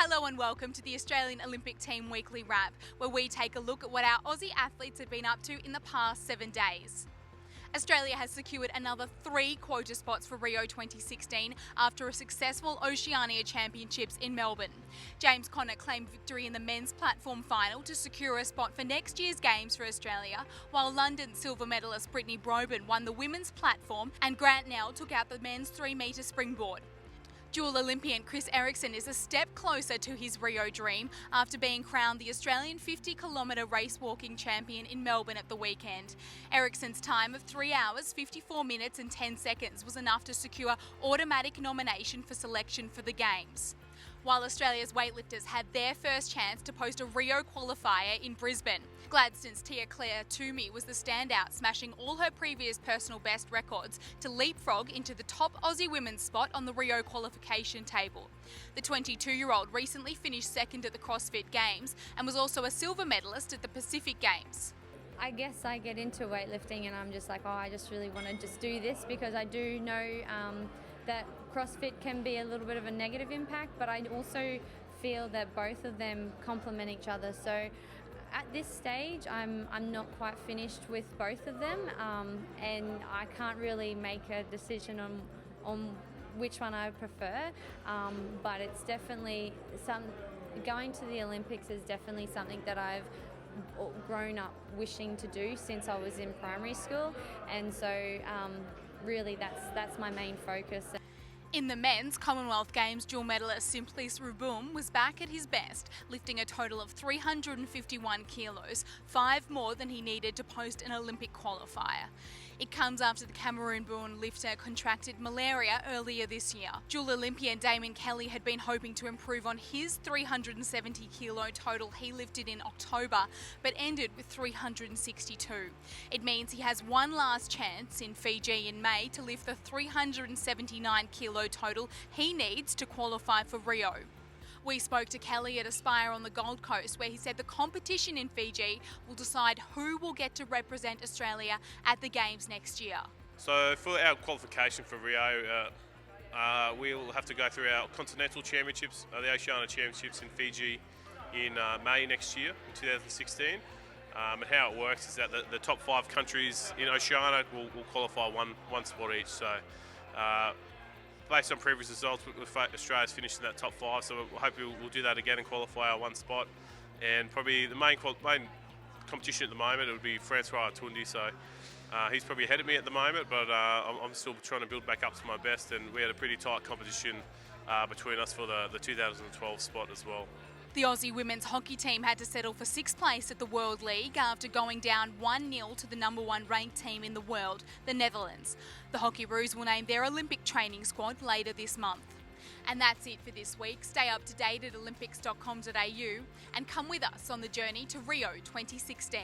Hello and welcome to the Australian Olympic Team Weekly Wrap, where we take a look at what our Aussie athletes have been up to in the past 7 days. Australia has secured another 3 quota spots for Rio 2016 after a successful Oceania Championships in Melbourne. James Conner claimed victory in the men's platform final to secure a spot for next year's Games for Australia, while London silver medalist Brittany Broban won the women's platform and Grant Nell took out the men's 3-metre springboard. Dual Olympian Chris Ericson is a step closer to his Rio dream after being crowned the Australian 50-kilometre race walking champion in Melbourne at the weekend. Ericson's time of 3 hours, 54 minutes and 10 seconds was enough to secure automatic nomination for selection for the Games. While Australia's weightlifters had their first chance to post a Rio qualifier in Brisbane. Gladstone's Tia-Clair Toomey was the standout, smashing all her previous personal best records to leapfrog into the top Aussie women's spot on the Rio qualification table. The 22-year-old recently finished second at the CrossFit Games and was also a silver medalist at the Pacific Games. I guess I get into weightlifting and I'm just like, I just really want to just do this because I do know that CrossFit can be a little bit of a negative impact, but I also feel that both of them complement each other. So at this stage, I'm not quite finished with both of them, and I can't really make a decision on which one I prefer, but it's definitely going to the Olympics is definitely something that I've grown up wishing to do since I was in primary school, and so really that's my main focus. In the men's Commonwealth Games, dual medalist Simplice Ruboum was back at his best, lifting a total of 351 kilos, 5 more than he needed to post an Olympic qualifier. It comes after the Cameroon-born lifter contracted malaria earlier this year. Dual Olympian Damon Kelly had been hoping to improve on his 370 kilo total he lifted in October, but ended with 362. It means he has one last chance in Fiji in May to lift the 379 kilo total he needs to qualify for Rio. We spoke to Kelly at Aspire on the Gold Coast, where he said the competition in Fiji will decide who will get to represent Australia at the Games next year. So for our qualification for Rio, we'll have to go through our Continental Championships, the Oceania Championships in Fiji in May next year, in 2016. And how it works is that the top 5 countries in Oceania will qualify one spot each. So based on previous results, Australia's finished in that top 5, so we'll hope we'll do that again and qualify our one spot. And probably the main competition at the moment, it would be Francois Atundi, so he's probably ahead of me at the moment, but I'm still trying to build back up to my best, and we had a pretty tight competition between us for the 2012 spot as well. The Aussie women's hockey team had to settle for 6th place at the World League after going down 1-0 to the number 1 ranked team in the world, the Netherlands. The Hockeyroos will name their Olympic training squad later this month. And that's it for this week. Stay up to date at olympics.com.au and come with us on the journey to Rio 2016.